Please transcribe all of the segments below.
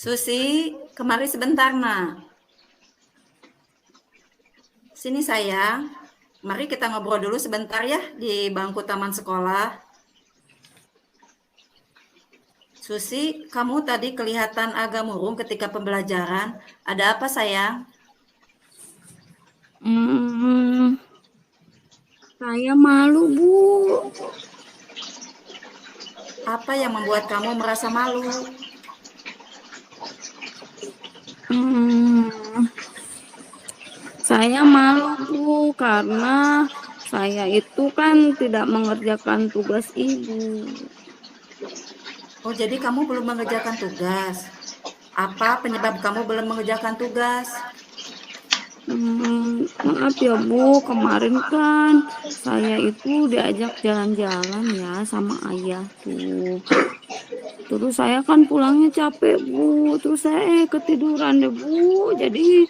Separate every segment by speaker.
Speaker 1: Susi, kemari sebentar, nak. Sini sayang, mari kita ngobrol dulu sebentar ya di bangku taman sekolah. Susi, kamu tadi kelihatan agak murung ketika pembelajaran. Ada apa sayang?
Speaker 2: Saya malu, Bu.
Speaker 1: Apa yang membuat kamu merasa malu?
Speaker 2: Hmm, saya malu, Bu, karena saya itu kan tidak mengerjakan tugas Ibu.
Speaker 1: Oh, jadi kamu belum mengerjakan tugas. Apa penyebab kamu belum mengerjakan tugas?
Speaker 2: Maaf ya, Bu, kemarin kan saya itu diajak jalan-jalan ya sama ayah tuh. Terus saya kan pulangnya capek, Bu. Terus saya ketiduran deh, Bu. Jadi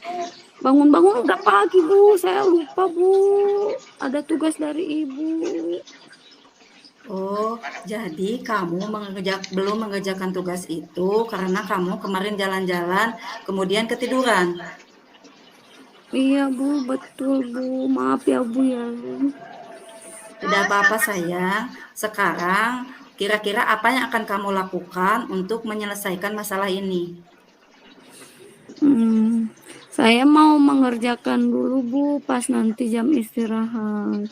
Speaker 2: bangun-bangun udah pagi, Bu. Saya lupa, Bu. Ada tugas dari Ibu.
Speaker 1: Oh, jadi kamu belum mengerjakan tugas itu karena kamu kemarin jalan-jalan, kemudian ketiduran.
Speaker 2: Iya, Bu. Betul, Bu. Maaf ya, Bu ya.
Speaker 1: Tidak apa-apa sayang. Sekarang kira-kira apa yang akan kamu lakukan untuk menyelesaikan masalah ini?
Speaker 2: Hmm, saya mau mengerjakan dulu, Bu, pas nanti jam istirahat.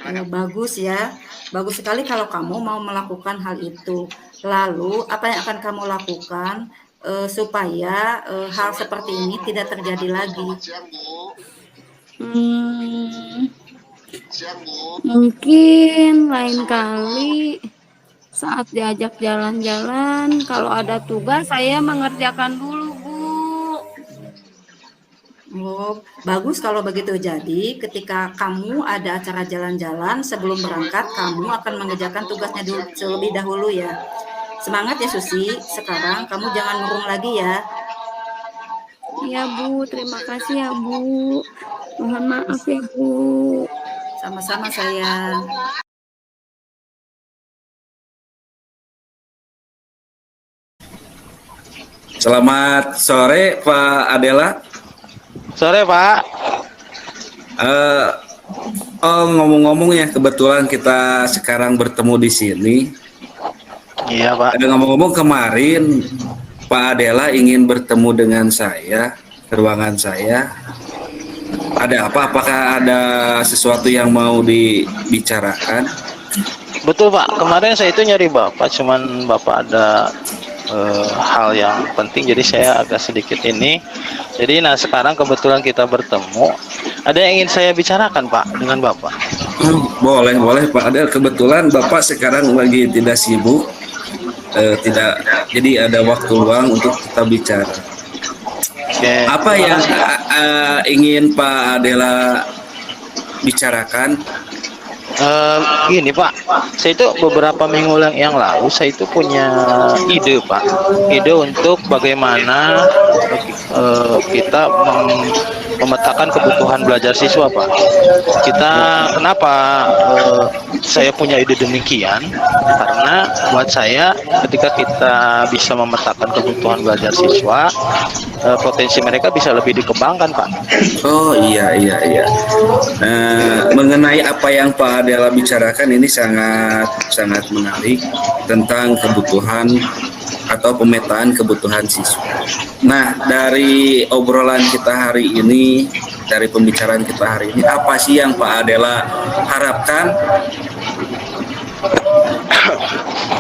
Speaker 1: Oh, bagus ya. Bagus sekali kalau kamu mau melakukan hal itu. Lalu, apa yang akan kamu lakukan supaya hal seperti ini tidak terjadi lagi?
Speaker 2: Hmm, Mungkin lain kali saat diajak jalan-jalan, kalau ada tugas saya mengerjakan dulu, Bu.
Speaker 1: Oh, bagus kalau begitu. Jadi, ketika kamu ada acara jalan-jalan, sebelum berangkat, kamu akan mengerjakan tugasnya dulu, terlebih dahulu ya. Semangat ya Susi, sekarang kamu jangan murung lagi ya.
Speaker 2: Ya, Bu. Terima kasih ya, Bu. Mohon maaf ya, Bu.
Speaker 1: Sama-sama sayang.
Speaker 3: Selamat sore Pak Adela.
Speaker 4: Sore Pak.
Speaker 3: Eh, ngomong-ngomong ya, kebetulan kita sekarang bertemu di sini.
Speaker 4: Iya Pak.
Speaker 3: Ngomong-ngomong kemarin Pak Adela ingin bertemu dengan saya ke ruangan saya. Ada apa? Apakah ada sesuatu yang mau dibicarakan?
Speaker 4: Betul Pak. Kemarin saya itu nyari Bapak, cuman Bapak ada hal yang penting, jadi saya agak sedikit ini. Jadi sekarang kebetulan kita bertemu. Ada yang ingin saya bicarakan Pak dengan Bapak.
Speaker 3: Boleh Pak Adela. Kebetulan Bapak sekarang lagi tidak sibuk. Tidak, jadi ada waktu luang untuk kita bicara.
Speaker 4: Oke.
Speaker 3: Apa yang ingin Pak Adela bicarakan?
Speaker 4: Gini Pak, saya itu beberapa minggu yang lalu saya itu punya ide Pak, ide untuk bagaimana kita memetakan kebutuhan belajar siswa Pak. Kenapa saya punya ide demikian? Karena buat saya ketika kita bisa memetakan kebutuhan belajar siswa, potensi mereka bisa lebih dikembangkan Pak.
Speaker 3: Oh iya. Mengenai apa yang Pak Adela bicarakan ini sangat menarik tentang kebutuhan atau pemetaan kebutuhan siswa. Nah, dari obrolan kita hari ini, dari pembicaraan kita hari ini, apa sih yang Pak Adela harapkan?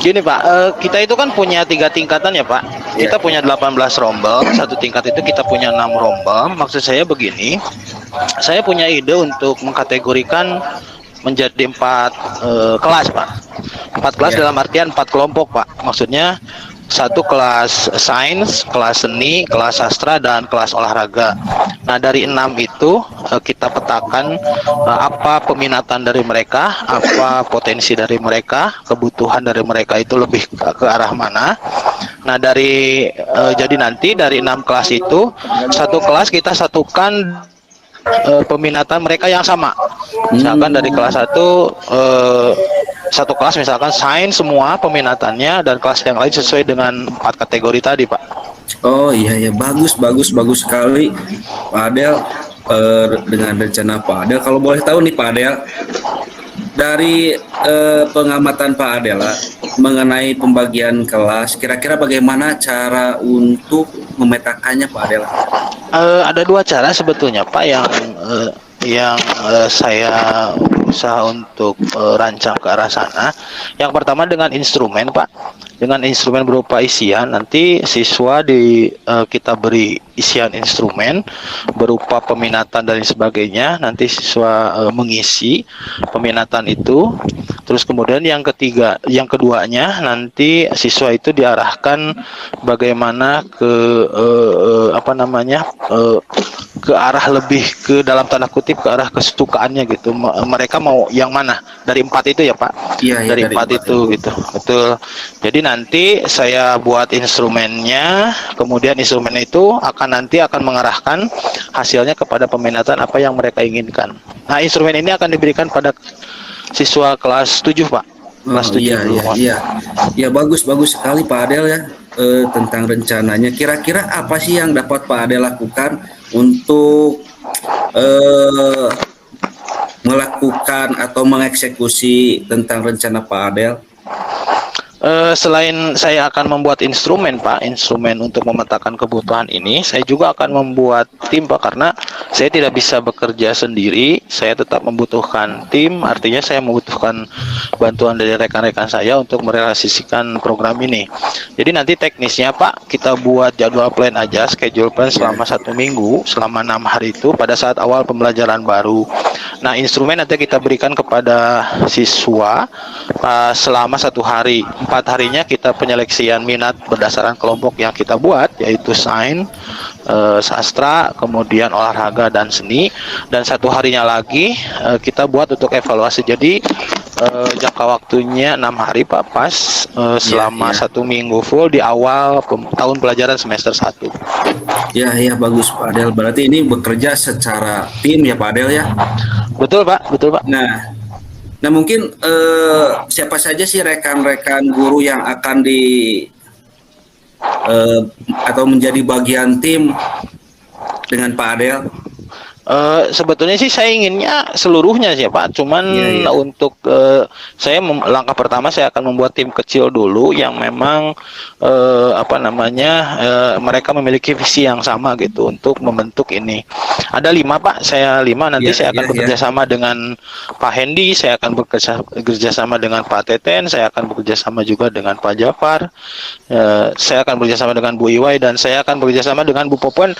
Speaker 4: Gini Pak, kita itu kan punya 3 tingkatan ya Pak. Kita punya 18 rombel, satu tingkat itu kita punya 6 rombel. Maksud saya begini, saya punya ide untuk mengkategorikan menjadi 4 kelas Pak. 4 kelas dalam artian 4 kelompok Pak. Maksudnya satu kelas sains, kelas seni, kelas sastra, dan kelas olahraga. Nah dari 6 itu kita petakan apa peminatan dari mereka, apa potensi dari mereka, kebutuhan dari mereka itu lebih ke arah mana. Nah jadi nanti dari 6 kelas itu, satu kelas kita satukan peminatan mereka yang sama. Misalkan dari kelas 1 satu kelas misalkan sains semua peminatannya dan kelas yang lain sesuai dengan 4 kategori tadi, Pak.
Speaker 3: Oh iya ya, bagus bagus bagus sekali Pak Adel. Dengan rencana Pak Adel, kalau boleh tahu nih Pak Adel, dari pengamatan Pak Adel mengenai pembagian kelas, kira-kira bagaimana cara untuk memetakannya Pak Adel?
Speaker 4: Ada 2 cara sebetulnya, Pak, yang saya berusaha untuk rancang ke arah sana. Yang pertama dengan instrumen, Pak. Dengan instrumen berupa isian, nanti siswa kita beri isian instrumen berupa peminatan dan sebagainya. Nanti siswa mengisi peminatan itu. Terus kemudian yang keduanya nanti siswa itu diarahkan bagaimana ke arah lebih ke dalam tanda kutip ke arah kesukaannya gitu. Mereka mau yang mana dari 4 itu ya Pak?
Speaker 3: Iya,
Speaker 4: dari 4 itu gitu. Betul. Jadi nanti saya buat instrumennya, kemudian instrumen itu nanti akan mengarahkan hasilnya kepada peminatan apa yang mereka inginkan. Nah, instrumen ini akan diberikan pada siswa kelas 7, Pak. Kelas 7
Speaker 3: iya,
Speaker 4: dulu,
Speaker 3: iya, iya. Ya bagus sekali Pak Adel ya, tentang rencananya. Kira-kira apa sih yang dapat Pak Adel lakukan untuk melakukan atau mengeksekusi tentang rencana Pak Adel?
Speaker 4: Selain saya akan membuat instrumen, Pak, instrumen untuk memetakan kebutuhan ini, saya juga akan membuat tim, Pak, karena saya tidak bisa bekerja sendiri. Saya tetap membutuhkan tim, artinya saya membutuhkan bantuan dari rekan-rekan saya untuk merealisasikan program ini. Jadi nanti teknisnya, Pak, kita buat jadwal plan aja, schedule plan selama 1 minggu, selama 6 hari itu pada saat awal pembelajaran baru. Nah, instrumen nanti kita berikan kepada siswa selama 1 hari. 4 harinya kita penyeleksian minat berdasarkan kelompok yang kita buat, yaitu sains, sastra, kemudian olahraga dan seni, dan 1 harinya lagi kita buat untuk evaluasi. Jadi jangka waktunya 6 hari Pak, pas selama 1 minggu full di awal tahun pelajaran semester 1.
Speaker 3: Ya bagus Pak Adel. Berarti ini bekerja secara tim ya Pak Adel ya?
Speaker 4: Betul Pak, betul Pak.
Speaker 3: Nah mungkin siapa saja sih rekan-rekan guru yang akan atau menjadi bagian tim dengan Pak Adel?
Speaker 4: Sebetulnya sih saya inginnya seluruhnya sih Pak, cuman untuk langkah pertama saya akan membuat tim kecil dulu yang memang mereka memiliki visi yang sama gitu untuk membentuk ini. Ada 5 Pak, saya 5 nanti saya akan bekerja sama dengan Pak Hendy, saya akan bekerja sama dengan Pak Teten, saya akan bekerja sama juga dengan Pak Jafar, saya akan bekerja sama dengan Bu Iwai, dan saya akan bekerja sama dengan Bu Popon.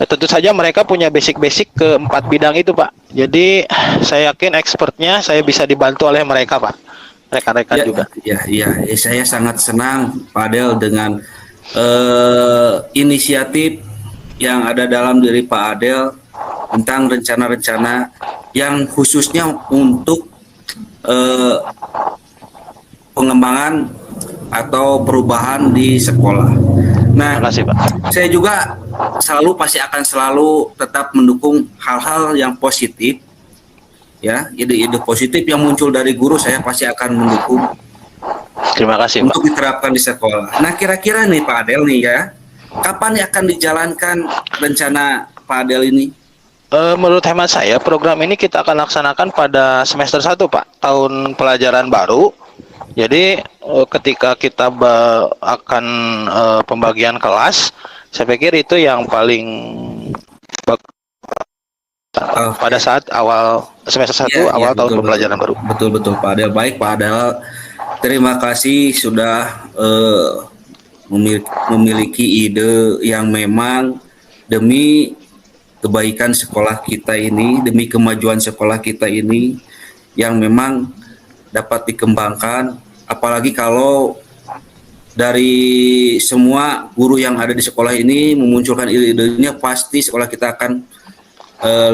Speaker 4: Tentu saja mereka punya basic ke 4 bidang itu Pak. Jadi saya yakin expertnya saya bisa dibantu oleh mereka Pak. Rekan-rekan juga.
Speaker 3: Saya sangat senang Pak Adel dengan inisiatif yang ada dalam diri Pak Adel tentang rencana-rencana yang khususnya untuk pengembangan atau perubahan di sekolah. Nah,
Speaker 4: terima kasih, Pak.
Speaker 3: Saya juga pasti akan selalu tetap mendukung hal-hal yang positif, ya, ide-ide positif yang muncul dari guru saya pasti akan mendukung.
Speaker 4: Terima kasih,
Speaker 3: untuk
Speaker 4: Pak.
Speaker 3: diterapkan di sekolah. Nah, kira-kira nih Pak Adel nih ya, kapan akan dijalankan rencana Pak Adel ini?
Speaker 4: Menurut hemat saya, program ini kita akan laksanakan pada semester 1, Pak, tahun pelajaran baru. Jadi ketika kita akan pembagian kelas, saya pikir itu yang paling pada saat awal semester 1, awal tahun pembelajaran baru.
Speaker 3: Betul Pak Adel. Baik Pak Adel, terima kasih sudah memiliki ide yang memang demi kebaikan sekolah kita ini, demi kemajuan sekolah kita ini yang memang dapat dikembangkan, apalagi kalau dari semua guru yang ada di sekolah ini memunculkan ide-idenya, pasti sekolah kita akan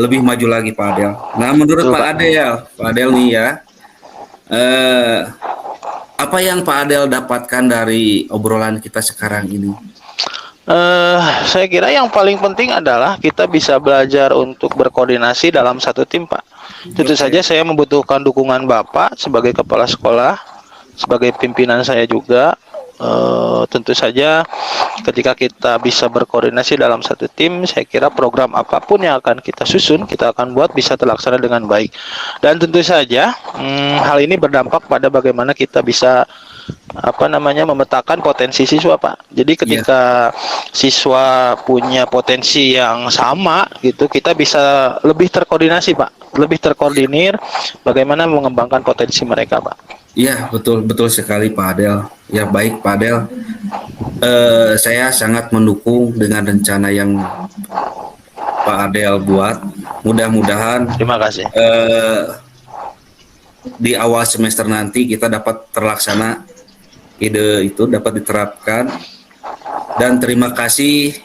Speaker 3: lebih maju lagi Pak Adel. Nah, menurut Pak Adel nih ya, apa yang Pak Adel dapatkan dari obrolan kita sekarang ini?
Speaker 4: Saya kira yang paling penting adalah kita bisa belajar untuk berkoordinasi dalam satu tim, Pak. Tentu saja saya membutuhkan dukungan Bapak sebagai kepala sekolah, sebagai pimpinan saya juga. Tentu saja ketika kita bisa berkoordinasi dalam satu tim, saya kira program apapun yang akan kita susun, kita akan buat bisa terlaksana dengan baik. Dan tentu saja hal ini berdampak pada bagaimana kita bisa memetakan potensi siswa, Pak. Jadi ketika siswa punya potensi yang sama gitu, kita bisa lebih terkoordinasi, Pak. Lebih terkoordinir bagaimana mengembangkan potensi mereka, Pak.
Speaker 3: Iya, betul sekali Pak Adel. Ya baik Pak Adel, saya sangat mendukung dengan rencana yang Pak Adel buat. Mudah-mudahan
Speaker 4: Terima kasih.
Speaker 3: Di awal semester nanti kita dapat terlaksana, ide itu dapat diterapkan. Dan terima kasih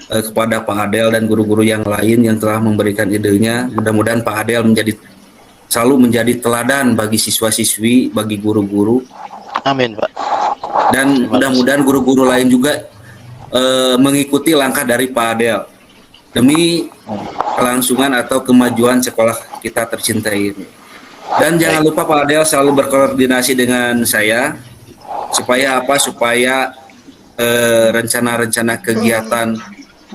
Speaker 3: kepada Pak Adel dan guru-guru yang lain yang telah memberikan idenya. Mudah-mudahan Pak Adel selalu menjadi teladan bagi siswa-siswi, bagi guru-guru.
Speaker 4: Amin, Pak.
Speaker 3: Dan mudah-mudahan guru-guru lain juga mengikuti langkah dari Pak Adel demi kelangsungan atau kemajuan sekolah kita tercinta ini. Dan jangan lupa Pak Adel selalu berkoordinasi dengan saya supaya rencana-rencana kegiatan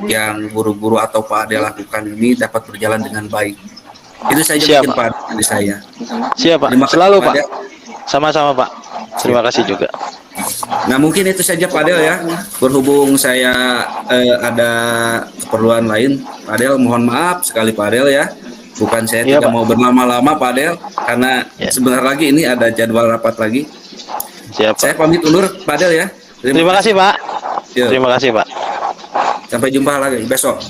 Speaker 3: yang guru-guru atau Pak Adel lakukan ini dapat berjalan dengan baik. Itu saja mungkin Pak dari saya.
Speaker 4: Siap, Pak.
Speaker 3: Terima kasih,
Speaker 4: Selalu, Pak.
Speaker 3: Adel.
Speaker 4: Sama-sama, Pak. Terima kasih juga.
Speaker 3: Nah mungkin itu saja Pak Adel ya. Berhubung saya ada keperluan lain, Pak Adel mohon maaf sekali Pak Adel ya. Bukan saya
Speaker 4: Iya,
Speaker 3: tidak
Speaker 4: Pak.
Speaker 3: mau berlama-lama Pak Adel, karena sebentar lagi ini ada jadwal rapat lagi.
Speaker 4: Siap, Pak.
Speaker 3: Saya pamit undur Pak Adel ya.
Speaker 4: Terima kasih, Pak.
Speaker 3: Ya.
Speaker 4: Terima kasih, Pak.
Speaker 3: Sampai jumpa lagi besok.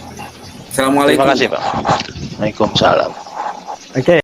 Speaker 3: Assalamualaikum.
Speaker 4: Terima kasih, Pak. Waalaikumsalam.
Speaker 5: Oke.